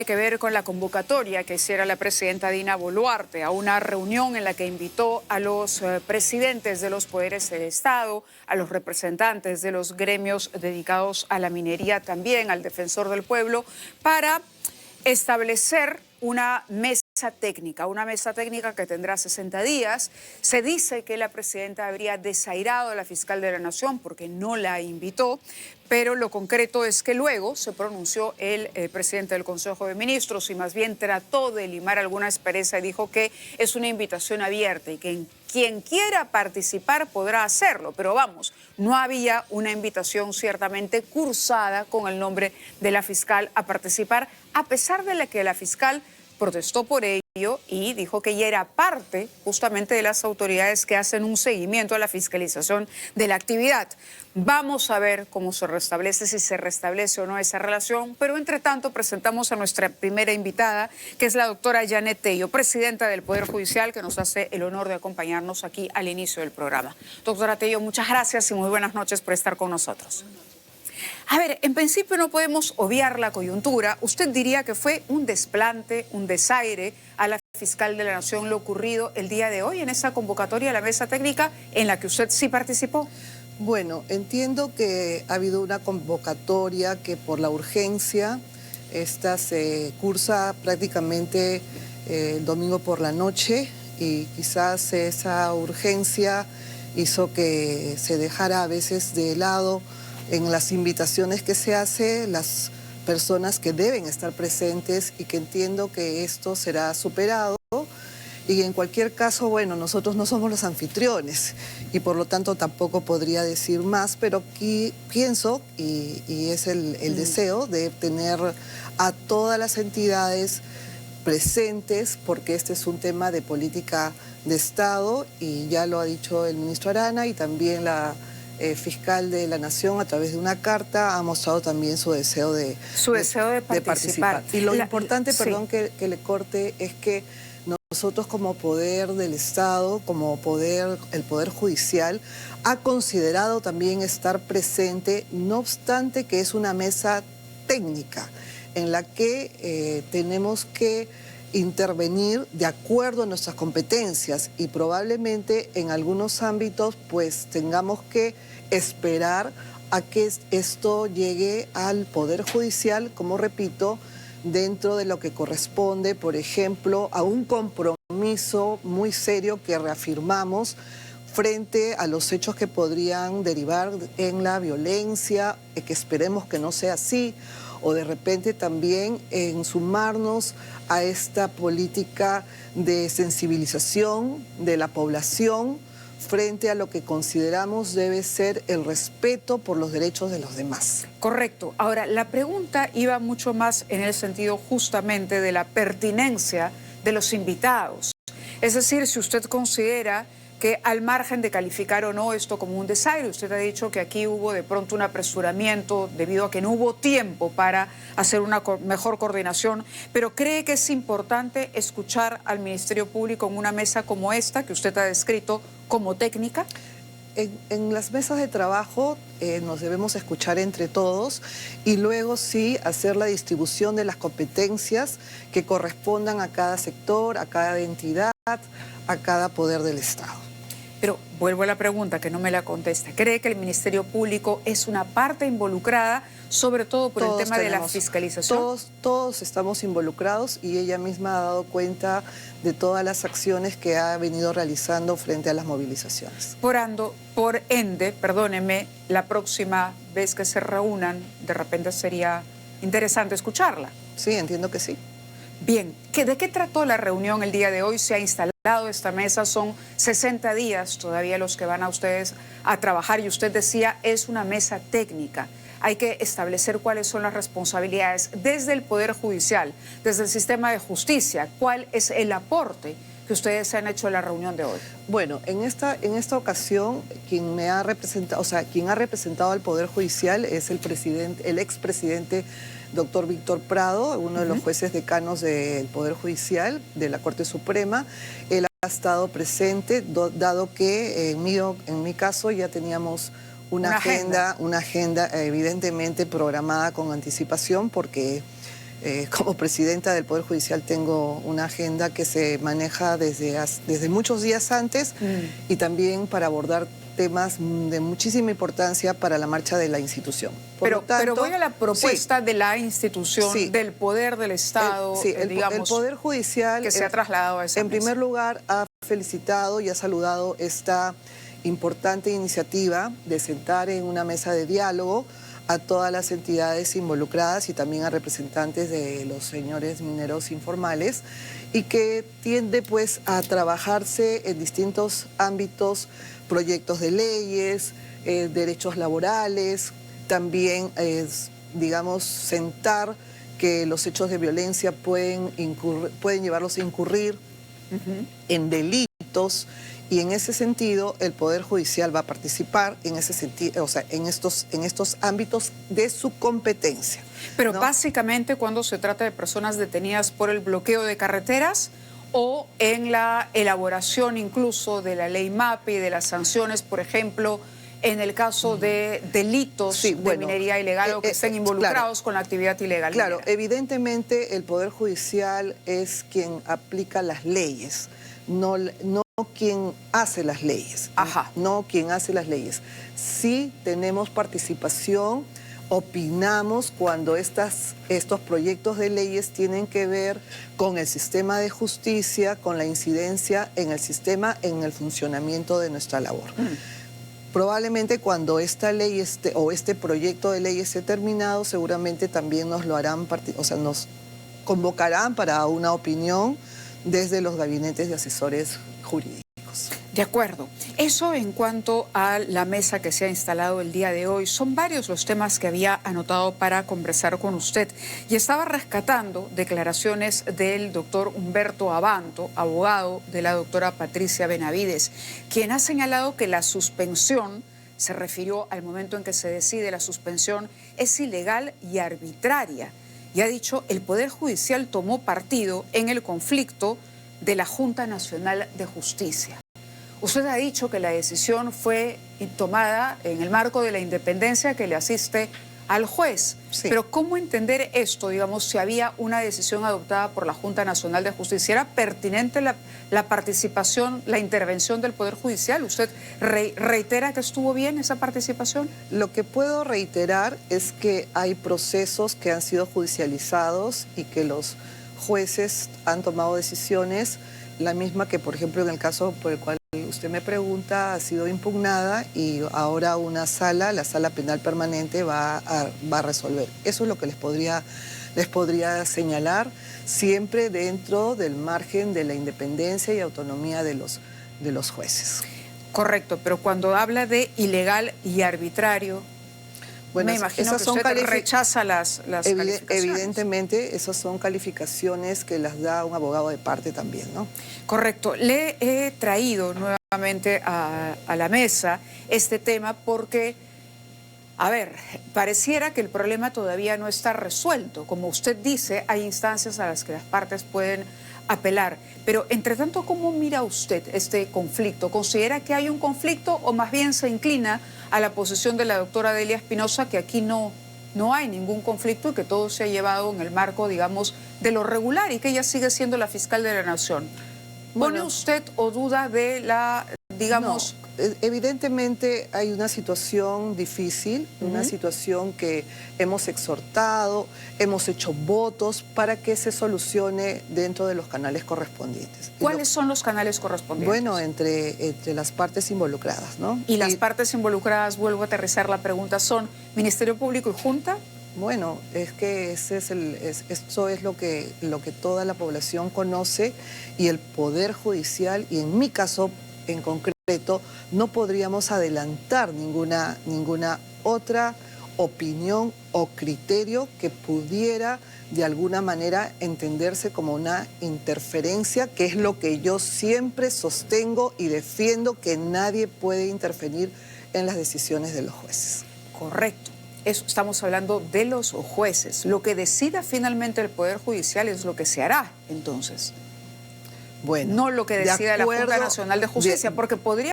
que ver con la convocatoria que hiciera la presidenta Dina Boluarte a una reunión en la que invitó a los presidentes de los poderes del Estado, a los representantes de los gremios dedicados a la minería también, al defensor del pueblo, para establecer una mesa técnica que tendrá 60 días. Se dice que la presidenta habría desairado a la fiscal de la Nación porque no la invitó, pero lo concreto es que luego se pronunció el presidente del Consejo de Ministros y más bien trató de limar alguna aspereza y dijo que es una invitación abierta y que quien quiera participar podrá hacerlo, pero vamos, no había una invitación ciertamente cursada con el nombre de la fiscal a participar, a pesar de que la fiscal protestó por ello y dijo que ella era parte justamente de las autoridades que hacen un seguimiento a la fiscalización de la actividad. Vamos a ver cómo se restablece, si se restablece o no esa relación, pero entre tanto presentamos a nuestra primera invitada, que es la doctora Janet Tello, presidenta del Poder Judicial, que nos hace el honor de acompañarnos aquí al inicio del programa. Doctora Tello, muchas gracias y muy buenas noches por estar con nosotros. A ver, en principio no podemos obviar la coyuntura. ¿Usted diría que fue un desplante, un desaire a la fiscal de la Nación lo ocurrido el día de hoy en esa convocatoria a la mesa técnica en la que usted sí participó? Bueno, entiendo que ha habido una convocatoria que por la urgencia, esta se cursa prácticamente el domingo por la noche y quizás esa urgencia hizo que se dejara a veces de lado en las invitaciones que se hace, las personas que deben estar presentes y que entiendo que esto será superado. Y en cualquier caso, bueno, nosotros no somos los anfitriones y por lo tanto tampoco podría decir más, pero aquí pienso, y es el deseo de tener a todas las entidades presentes, porque este es un tema de política de Estado y ya lo ha dicho el ministro Arana y también la fiscal de la Nación a través de una carta ha mostrado también su deseo de participar. Y lo importante, perdón que le corte, es que nosotros como poder del Estado, como el Poder Judicial, ha considerado también estar presente, no obstante que es una mesa técnica en la que tenemos que intervenir de acuerdo a nuestras competencias y probablemente en algunos ámbitos pues tengamos que esperar a que esto llegue al Poder Judicial, como repito, dentro de lo que corresponde, por ejemplo, a un compromiso muy serio que reafirmamos frente a los hechos que podrían derivar en la violencia, que esperemos que no sea así, o de repente también en sumarnos a esta política de sensibilización de la población frente a lo que consideramos debe ser el respeto por los derechos de los demás. Correcto. Ahora, la pregunta iba mucho más en el sentido justamente de la pertinencia de los invitados. Es decir, si usted considera que al margen de calificar o no esto como un desaire, usted ha dicho que aquí hubo de pronto un apresuramiento debido a que no hubo tiempo para hacer una mejor coordinación, pero ¿cree que es importante escuchar al Ministerio Público en una mesa como esta, que usted ha descrito como técnica? En las mesas de trabajo nos debemos escuchar entre todos y luego sí hacer la distribución de las competencias que correspondan a cada sector, a cada entidad, a cada poder del Estado. Pero vuelvo a la pregunta que no me la contesta. ¿Cree que el Ministerio Público es una parte involucrada, sobre todo por el tema de la fiscalización? Todos estamos involucrados y ella misma ha dado cuenta de todas las acciones que ha venido realizando frente a las movilizaciones. Por ende, perdóneme, la próxima vez que se reúnan, de repente sería interesante escucharla. Sí, entiendo que sí. Bien, ¿de qué trató la reunión el día de hoy? Se ha instalado esta mesa, son 60 días todavía los que van a ustedes a trabajar y usted decía es una mesa técnica. Hay que establecer cuáles son las responsabilidades desde el Poder Judicial, desde el sistema de justicia. ¿Cuál es el aporte que ustedes han hecho en la reunión de hoy? Bueno, en esta ocasión quien ha representado al Poder Judicial es el expresidente doctor Víctor Prado, uno de los jueces decanos del Poder Judicial de la Corte Suprema. Él ha estado presente, dado que en mi caso ya teníamos una agenda evidentemente programada con anticipación porque como presidenta del Poder Judicial tengo una agenda que se maneja desde muchos días antes y también para abordar temas de muchísima importancia para la marcha de la institución. Pero voy a la propuesta de la institución, del poder del Estado, digamos, el Poder Judicial que se ha trasladado a esa en primer lugar ha felicitado y ha saludado esta importante iniciativa de sentar en una mesa de diálogo a todas las entidades involucradas y también a representantes de los señores mineros informales y que tiende pues a trabajarse en distintos ámbitos, proyectos de leyes, derechos laborales, también digamos sentar que los hechos de violencia pueden llevarlos a incurrir en delitos. Y en ese sentido, el Poder Judicial va a participar en ese sentido, o sea, en estos ámbitos de su competencia. Pero ¿no? Básicamente cuando se trata de personas detenidas por el bloqueo de carreteras o en la elaboración incluso de la ley MAPI, de las sanciones, por ejemplo, en el caso de delitos de minería ilegal o que estén involucrados con la actividad ilegal. Claro, minera. Evidentemente el Poder Judicial es quien aplica las leyes, no quien hace las leyes. Ajá. No quien hace las leyes. Sí tenemos participación, opinamos cuando estos proyectos de leyes tienen que ver con el sistema de justicia, con la incidencia en el sistema, en el funcionamiento de nuestra labor. Probablemente cuando esta ley o este proyecto de ley esté terminado, seguramente también nos lo harán, nos convocarán para una opinión desde los gabinetes de asesores jurídicos. De acuerdo. Eso en cuanto a la mesa que se ha instalado el día de hoy. Son varios los temas que había anotado para conversar con usted. Y estaba rescatando declaraciones del doctor Humberto Abanto, abogado de la doctora Patricia Benavides, quien ha señalado que la suspensión, se refirió al momento en que se decide la suspensión, es ilegal y arbitraria. Y ha dicho, el Poder Judicial tomó partido en el conflicto de la Junta Nacional de Justicia. Usted ha dicho que la decisión fue tomada en el marco de la independencia que le asiste al juez. Sí. Pero ¿cómo entender esto? Digamos, si había una decisión adoptada por la Junta Nacional de Justicia, ¿era pertinente la participación, la intervención del Poder Judicial? ¿Usted reitera que estuvo bien esa participación? Lo que puedo reiterar es que hay procesos que han sido judicializados y que los jueces han tomado decisiones, la misma que, por ejemplo, en el caso por el cual usted me pregunta, ha sido impugnada y ahora una sala, la Sala Penal Permanente, va a resolver. Eso es lo que les podría señalar, siempre dentro del margen de la independencia y autonomía de los jueces. Correcto, pero cuando habla de ilegal y arbitrario, bueno, me imagino que usted rechaza las calificaciones. Evidentemente, esas son calificaciones que las da un abogado de parte también, ¿no? Correcto. Le he traído nuevamente a la mesa este tema porque, a ver, pareciera que el problema todavía no está resuelto. Como usted dice, hay instancias a las que las partes pueden apelar. Pero, entre tanto, ¿cómo mira usted este conflicto? ¿Considera que hay un conflicto o más bien se inclina a la posición de la doctora Delia Espinosa, que aquí no hay ningún conflicto y que todo se ha llevado en el marco, digamos, de lo regular y que ella sigue siendo la fiscal de la Nación? ¿Pone usted o duda de la, digamos... No, evidentemente hay una situación difícil, una situación que hemos exhortado, hemos hecho votos para que se solucione dentro de los canales correspondientes. ¿Cuáles son los canales correspondientes? Bueno, entre las partes involucradas, ¿no? Y las partes involucradas, vuelvo a aterrizar la pregunta, ¿son Ministerio Público y Junta? Bueno, es que esto es lo que toda la población conoce y el Poder Judicial, y en mi caso en concreto, no podríamos adelantar ninguna otra opinión o criterio que pudiera de alguna manera entenderse como una interferencia, que es lo que yo siempre sostengo y defiendo, que nadie puede interferir en las decisiones de los jueces. Correcto. Eso, estamos hablando de los jueces. Lo que decida finalmente el Poder Judicial es lo que se hará, entonces. Bueno, no lo que decida la Junta Nacional de Justicia, porque podríamos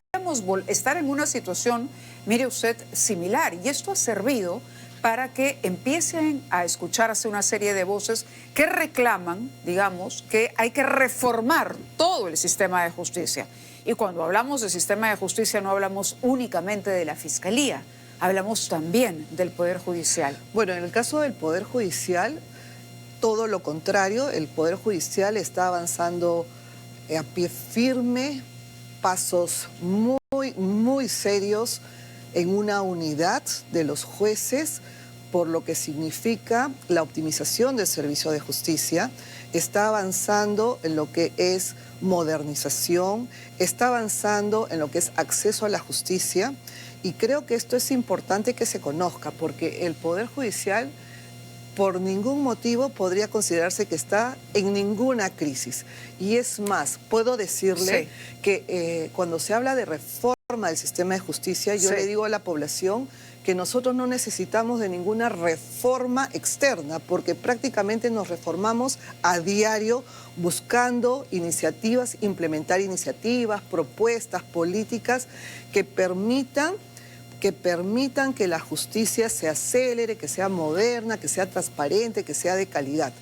estar en una situación, mire usted, similar. Y esto ha servido para que empiecen a escucharse una serie de voces que reclaman, digamos, que hay que reformar todo el sistema de justicia. Y cuando hablamos de sistema de justicia no hablamos únicamente de la Fiscalía, hablamos también del Poder Judicial. Bueno, en el caso del Poder Judicial, todo lo contrario, el Poder Judicial está avanzando a pie firme, pasos muy serios en una unidad de los jueces, por lo que significa la optimización del servicio de justicia, está avanzando en lo que es modernización, está avanzando en lo que es acceso a la justicia, y creo que esto es importante que se conozca, porque el Poder Judicial por ningún motivo podría considerarse que está en ninguna crisis. Y es más, puedo decirle que cuando se habla de reforma del sistema de justicia, yo le digo a la población que nosotros no necesitamos de ninguna reforma externa, porque prácticamente nos reformamos a diario buscando iniciativas, implementar iniciativas, propuestas, políticas que permitan que la justicia se acelere, que sea moderna, que sea transparente, que sea de calidad.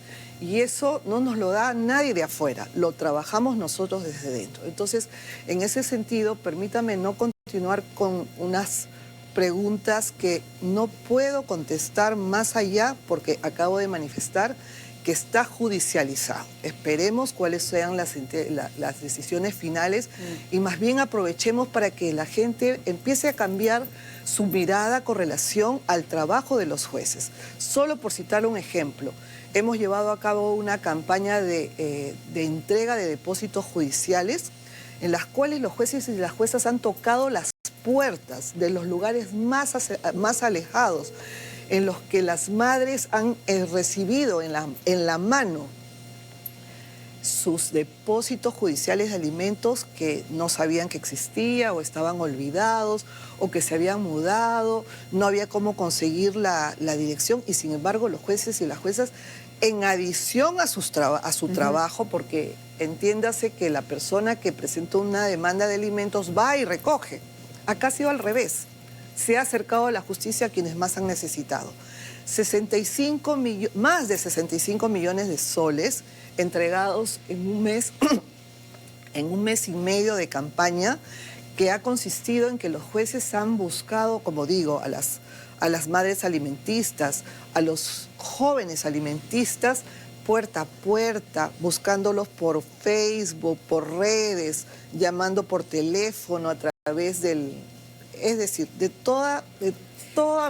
Y eso no nos lo da nadie de afuera, lo trabajamos nosotros desde dentro. Entonces, en ese sentido, permítame no continuar con unas preguntas que no puedo contestar más allá, porque acabo de manifestar que está judicializado. Esperemos cuáles sean las decisiones finales y más bien aprovechemos para que la gente empiece a cambiar su mirada con relación al trabajo de los jueces. Solo por citar un ejemplo, hemos llevado a cabo una campaña de entrega de depósitos judiciales en las cuales los jueces y las juezas han tocado las puertas de los lugares más alejados, en los que las madres han recibido en la mano sus depósitos judiciales de alimentos que no sabían que existía o estaban olvidados o que se habían mudado, no había cómo conseguir la dirección, y sin embargo los jueces y las juezas, en adición a su trabajo, porque entiéndase que la persona que presentó una demanda de alimentos va y recoge. Acá ha sido al revés. Se ha acercado a la justicia a quienes más han necesitado. Más de 65 millones de soles entregados en un mes, en un mes y medio de campaña, que ha consistido en que los jueces han buscado, como digo, a las madres alimentistas, a los jóvenes alimentistas, puerta a puerta, buscándolos por Facebook, por redes, llamando por teléfono a través es decir, de todo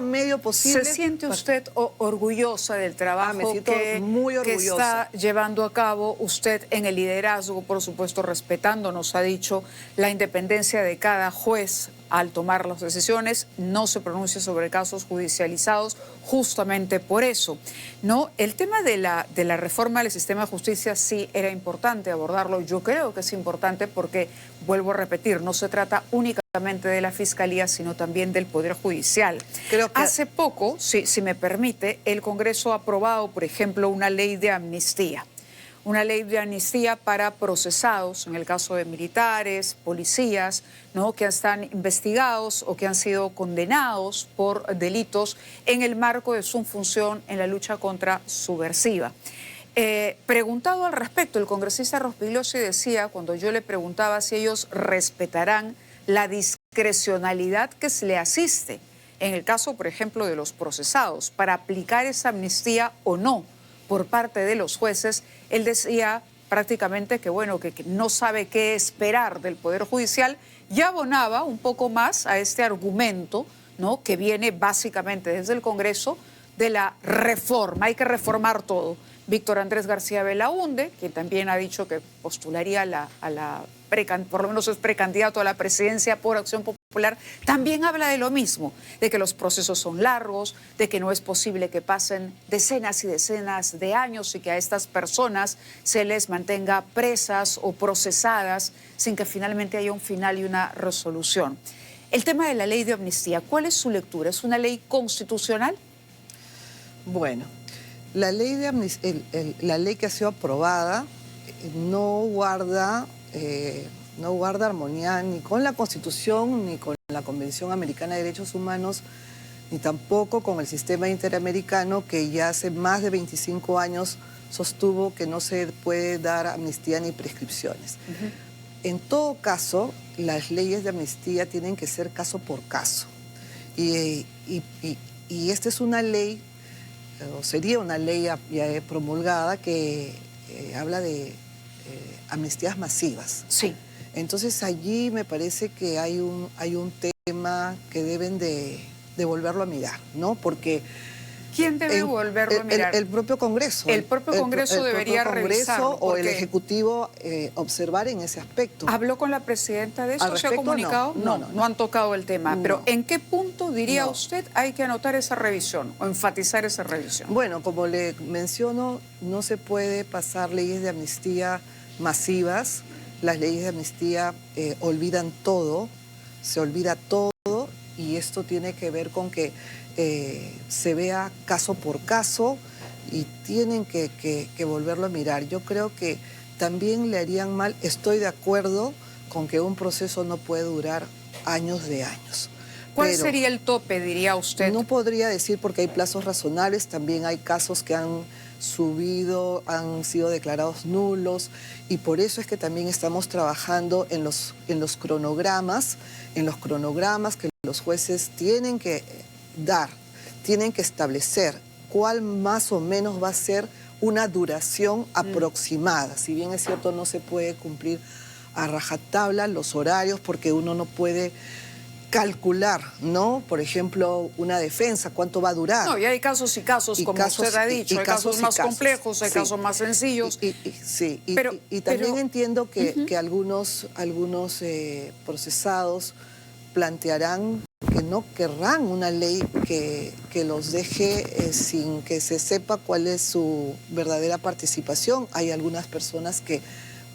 medio posible. ¿Se siente usted orgullosa del trabajo que está llevando a cabo usted en el liderazgo, por supuesto respetando, nos ha dicho, la independencia de cada juez al tomar las decisiones, no se pronuncia sobre casos judicializados justamente por eso, ¿no? El tema de la reforma del sistema de justicia sí era importante abordarlo. Yo creo que es importante porque, vuelvo a repetir, no se trata únicamente de la Fiscalía, sino también del Poder Judicial. Creo que hace poco, si me permite, el Congreso ha aprobado, por ejemplo, una ley de amnistía. Una ley de amnistía para procesados, en el caso de militares, policías, ¿no?, que están investigados o que han sido condenados por delitos en el marco de su función en la lucha contra subversiva. Preguntado al respecto, el congresista Rospigliosi decía, cuando yo le preguntaba si ellos respetarán la discrecionalidad que se le asiste, en el caso, por ejemplo, de los procesados, para aplicar esa amnistía o no por parte de los jueces, él decía prácticamente que, bueno, que no sabe qué esperar del Poder Judicial, y abonaba un poco más a este argumento, ¿no?, que viene básicamente desde el Congreso, de la reforma. Hay que reformar todo. Víctor Andrés García Belaúnde, quien también ha dicho que postularía por lo menos es precandidato a la presidencia por Acción Popular, también habla de lo mismo, de que los procesos son largos, de que no es posible que pasen decenas y decenas de años y que a estas personas se les mantenga presas o procesadas sin que finalmente haya un final y una resolución. El tema de la ley de amnistía, ¿cuál es su lectura? ¿Es una ley constitucional? Bueno, la ley la ley que ha sido aprobada no guarda armonía ni con la Constitución ni con la Convención Americana de Derechos Humanos, ni tampoco con el sistema interamericano que ya hace más de 25 años sostuvo que no se puede dar amnistía ni prescripciones. En todo caso, las leyes de amnistía tienen que ser caso por caso. Y esta es una ley, o sería una ley ya promulgada que habla de amnistías masivas. Sí. Entonces allí me parece que hay un tema que deben de volverlo a mirar, ¿no? Porque ¿quién debe volverlo a mirar? El propio Congreso. El propio Congreso debería revisarlo. O el Ejecutivo observar en ese aspecto. ¿Habló con la presidenta de esto? ¿Se ha respecto, comunicado? No han tocado el tema. No. Pero ¿en qué punto, diría usted, hay que anotar esa revisión o enfatizar esa revisión? Bueno, como le menciono, no se puede pasar leyes de amnistía masivas. Las leyes de amnistía olvidan todo, se olvida todo, y esto tiene que ver con que se vea caso por caso y tienen que volverlo a mirar. Yo creo que también le harían mal, estoy de acuerdo con que un proceso no puede durar años de años. ¿Cuál sería el tope, diría usted? No podría decir porque hay plazos razonables, también hay casos que han subido, han sido declarados nulos, y por eso es que también estamos trabajando en los cronogramas, que los jueces tienen que dar, tienen que establecer cuál más o menos va a ser una duración aproximada. Si bien es cierto, no se puede cumplir a rajatabla los horarios porque uno no puede calcular, ¿no? Por ejemplo, una defensa, ¿cuánto va a durar? No, y hay casos y casos, como usted ha dicho. Hay casos más complejos, hay casos más sencillos. Y también entiendo que algunos procesados plantearán que no querrán una ley que los deje sin que se sepa cuál es su verdadera participación. Hay algunas personas que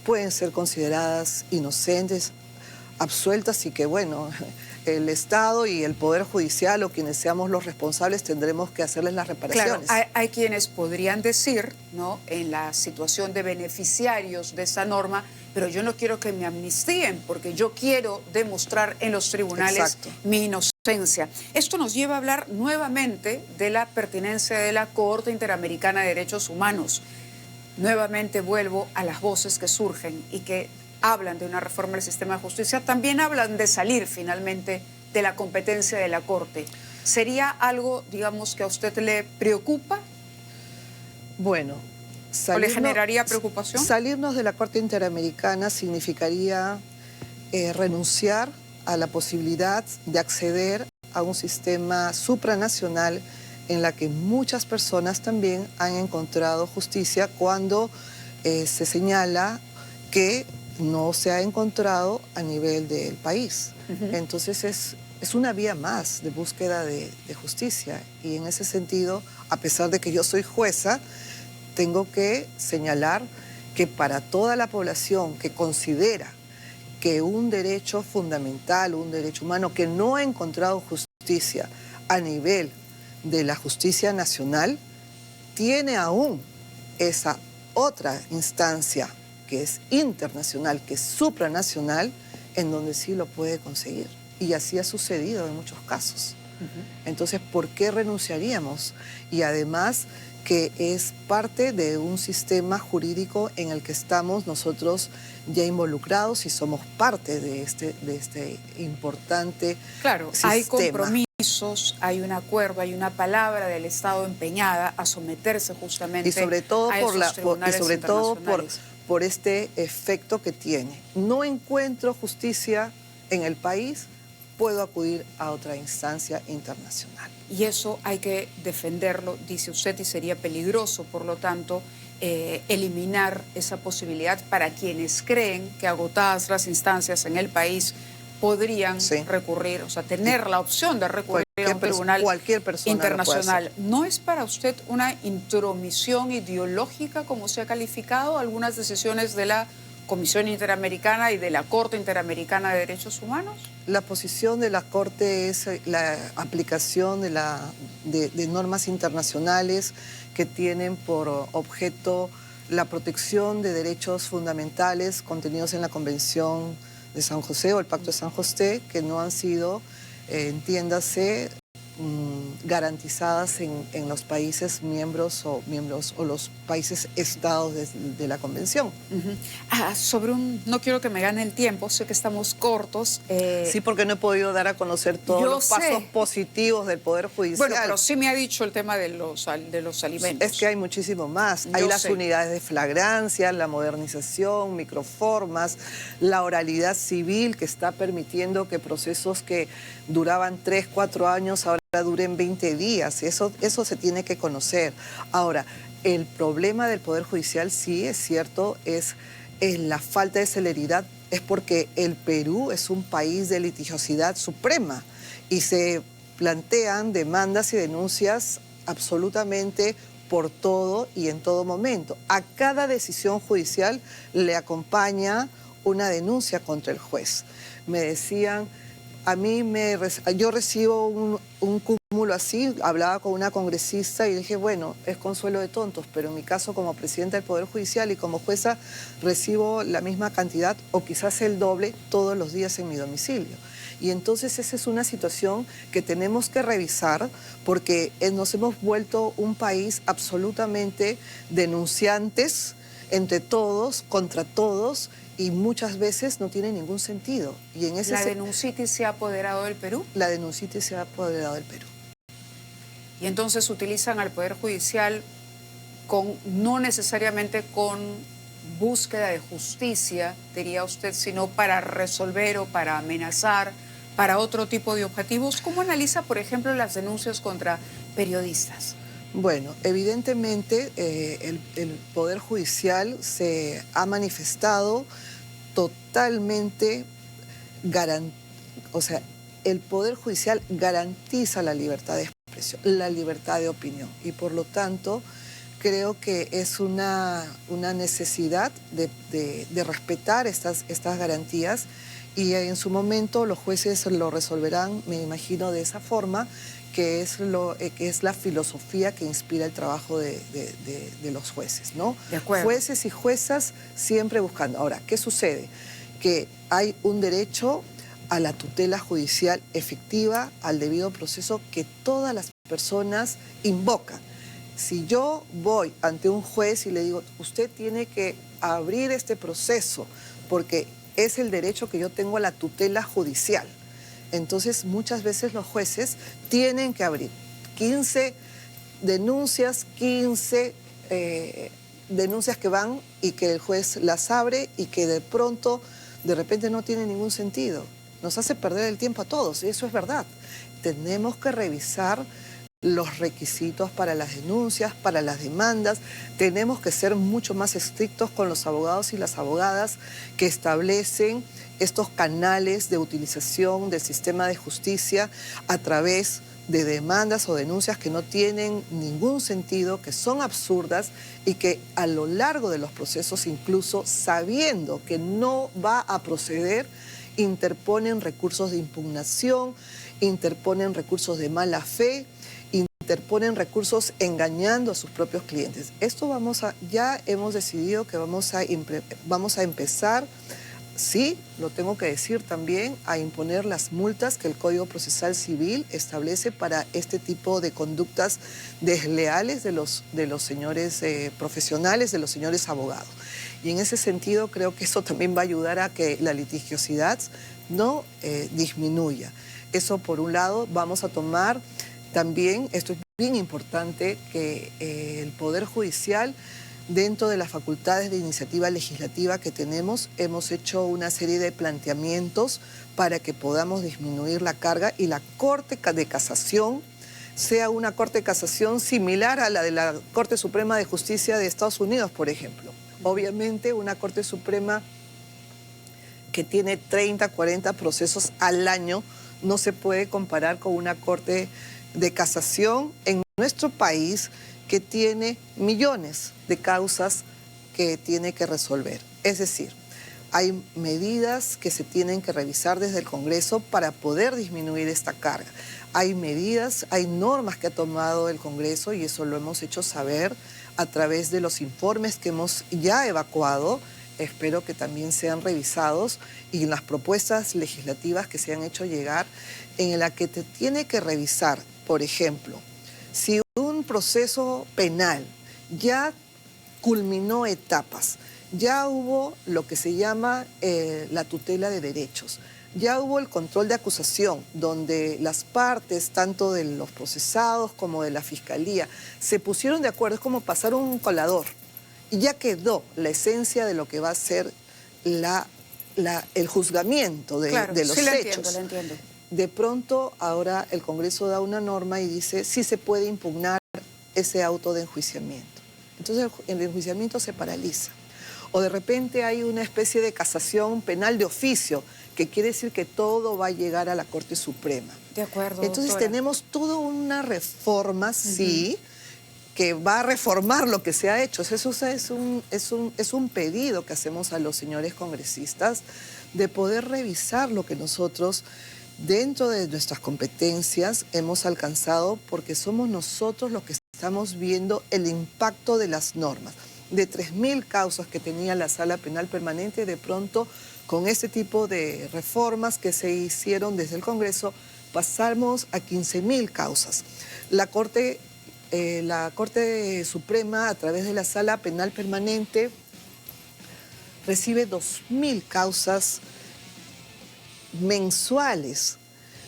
pueden ser consideradas inocentes, absueltas, y que, bueno, el Estado y el Poder Judicial o quienes seamos los responsables tendremos que hacerles las reparaciones. Claro, hay quienes podrían decir, ¿no?, en la situación de beneficiarios de esta norma, pero yo no quiero que me amnistíen porque yo quiero demostrar en los tribunales mi inocencia. Esto nos lleva a hablar nuevamente de la pertinencia de la Corte Interamericana de Derechos Humanos. Nuevamente vuelvo a las voces que surgen y que hablan de una reforma del sistema de justicia, también hablan de salir finalmente de la competencia de la Corte. ¿Sería algo, digamos, que a usted le preocupa? Bueno, ¿o le generaría preocupación? Salirnos de la Corte Interamericana significaría renunciar a la posibilidad de acceder a un sistema supranacional en la que muchas personas también han encontrado justicia cuando se señala que no se ha encontrado a nivel del país. Entonces es una vía más de búsqueda de justicia, y en ese sentido, a pesar de que yo soy jueza, tengo que señalar que para toda la población que considera que un derecho fundamental, un derecho humano que no ha encontrado justicia a nivel de la justicia nacional, tiene aún esa otra instancia que es internacional, que es supranacional, en donde sí lo puede conseguir. Y así ha sucedido en muchos casos. Entonces, ¿por qué renunciaríamos? Y además que es parte de un sistema jurídico en el que estamos nosotros ya involucrados y somos parte de este importante sistema. Hay compromisos, hay un acuerdo, hay una palabra del Estado empeñada a someterse justamente y sobre todo a esos tribunales internacionales. Por este efecto que tiene. No encuentro justicia en el país, puedo acudir a otra instancia internacional. Y eso hay que defenderlo, dice usted, y sería peligroso, por lo tanto, eliminar esa posibilidad para quienes creen que agotadas las instancias en el país podrían recurrir, o sea, tener la opción de recurrir a un tribunal internacional. ¿No es para usted una intromisión ideológica, como se ha calificado algunas decisiones de la Comisión Interamericana y de la Corte Interamericana de Derechos Humanos? La posición de la Corte es la aplicación de normas internacionales que tienen por objeto la protección de derechos fundamentales contenidos en la Convención de San José o el Pacto de San José, que no han sido, entiéndase, garantizadas en los países miembros o los países estados de la Convención. No quiero que me gane el tiempo, sé que estamos cortos. Sí, porque no he podido dar a conocer todos los pasos positivos del Poder Judicial. Bueno, pero sí me ha dicho el tema de los alimentos. Es que hay muchísimo más. Hay las unidades de flagrancia, la modernización, microformas, la oralidad civil que está permitiendo que procesos que duraban 3, 4 años ahora duren 20 días. Eso se tiene que conocer. Ahora, el problema del Poder Judicial, sí, es cierto, es la falta de celeridad. Es porque el Perú es un país de litigiosidad suprema y se plantean demandas y denuncias absolutamente por todo y en todo momento. A cada decisión judicial le acompaña una denuncia contra el juez. Me decían, yo recibo un cúmulo así, hablaba con una congresista y dije, bueno, es consuelo de tontos, pero en mi caso como presidenta del Poder Judicial y como jueza recibo la misma cantidad o quizás el doble todos los días en mi domicilio. Y entonces esa es una situación que tenemos que revisar porque nos hemos vuelto un país absolutamente denunciantes entre todos, contra todos, y muchas veces no tiene ningún sentido. Y en ese ¿La denuncitis se ha apoderado del Perú? La denuncitis se ha apoderado del Perú. Y entonces utilizan al Poder Judicial no necesariamente con búsqueda de justicia, diría usted, sino para resolver o para amenazar, para otro tipo de objetivos. ¿Cómo analiza, por ejemplo, las denuncias contra periodistas? Bueno, evidentemente el Poder Judicial se ha manifestado totalmente el Poder Judicial garantiza la libertad de expresión, la libertad de opinión y por lo tanto creo que es una necesidad de respetar estas garantías y en su momento los jueces lo resolverán, me imagino, de esa forma, que es la filosofía que inspira el trabajo de los jueces, ¿no? De acuerdo. Jueces y juezas siempre buscando. Ahora, ¿qué sucede? Que hay un derecho a la tutela judicial efectiva, al debido proceso que todas las personas invocan. Si yo voy ante un juez y le digo, usted tiene que abrir este proceso porque es el derecho que yo tengo a la tutela judicial. Entonces, muchas veces los jueces tienen que abrir 15 denuncias, 15 denuncias que van y que el juez las abre y que de repente no tiene ningún sentido. Nos hace perder el tiempo a todos, y eso es verdad. Tenemos que revisar los requisitos para las denuncias, para las demandas. Tenemos que ser mucho más estrictos con los abogados y las abogadas que establecen estos canales de utilización del sistema de justicia a través de demandas o denuncias que no tienen ningún sentido, que son absurdas y que a lo largo de los procesos, incluso sabiendo que no va a proceder, interponen recursos de impugnación, interponen recursos de mala fe, interponen recursos engañando a sus propios clientes. Esto ya hemos decidido que vamos a empezar, sí, lo tengo que decir también, a imponer las multas que el Código Procesal Civil establece para este tipo de conductas desleales de los señores profesionales, de los señores abogados. Y en ese sentido creo que eso también va a ayudar a que la litigiosidad no disminuya. Eso por un lado. Vamos a tomar también, esto es bien importante, que el Poder Judicial, dentro de las facultades de iniciativa legislativa que tenemos, hemos hecho una serie de planteamientos para que podamos disminuir la carga y la Corte de Casación sea una Corte de Casación similar a la de la Corte Suprema de Justicia de Estados Unidos, por ejemplo. Obviamente una Corte Suprema que tiene 30, 40 procesos al año no se puede comparar con una Corte de Casación en nuestro país que tiene millones de causas que tiene que resolver. Es decir, hay medidas que se tienen que revisar desde el Congreso para poder disminuir esta carga. Hay medidas, hay normas que ha tomado el Congreso y eso lo hemos hecho saber a través de los informes que hemos ya evacuado. Espero que también sean revisados y las propuestas legislativas que se han hecho llegar en la que te tiene que revisar por ejemplo, si un proceso penal ya culminó etapas, ya hubo lo que se llama la tutela de derechos, ya hubo el control de acusación, donde las partes, tanto de los procesados como de la fiscalía, se pusieron de acuerdo, es como pasar un colador, y ya quedó la esencia de lo que va a ser el juzgamiento de los sí, hechos. Lo entiendo. De pronto, ahora el Congreso da una norma y dice sí se puede impugnar ese auto de enjuiciamiento. Entonces el enjuiciamiento se paraliza. O de repente hay una especie de casación penal de oficio, que quiere decir que todo va a llegar a la Corte Suprema. De acuerdo, Entonces doctora. tenemos toda una reforma, sí, que va a reformar lo que se ha hecho. Eso es un pedido que hacemos a los señores congresistas de poder revisar lo que nosotros, dentro de nuestras competencias, hemos alcanzado, porque somos nosotros los que estamos viendo el impacto de las normas. De 3.000 causas que tenía la Sala Penal Permanente, de pronto, con este tipo de reformas que se hicieron desde el Congreso, pasamos a 15.000 causas. La Corte Suprema, a través de la Sala Penal Permanente, recibe 2.000 causas mensuales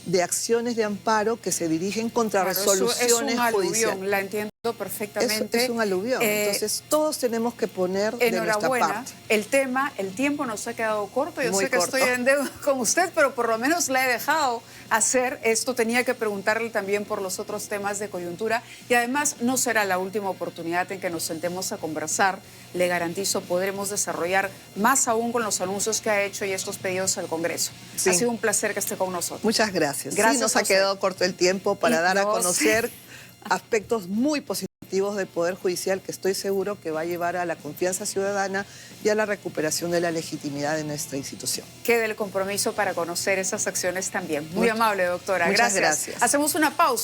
de acciones de amparo que se dirigen contra resoluciones judiciales. La entiendo perfectamente. Es un aluvión. Entonces todos tenemos que poner de nuestra parte. El tiempo nos ha quedado corto. Yo Muy sé que corto. estoy en deuda con usted, pero por lo menos la he dejado hacer. Esto tenía que preguntarle también por los otros temas de coyuntura. Y además no será la última oportunidad en que nos sentemos a conversar. Le garantizo, podremos desarrollar más aún con los anuncios que ha hecho y estos pedidos al Congreso. Sí. Ha sido un placer que esté con nosotros. Muchas gracias. Gracias. Sí, nos ha quedado corto el tiempo para dar a conocer sí. aspectos muy positivos del Poder Judicial, que estoy seguro que va a llevar a la confianza ciudadana y a la recuperación de la legitimidad de nuestra institución. Quede el compromiso para conocer esas acciones también. Muy amable, doctora. Muchas gracias. Hacemos una pausa.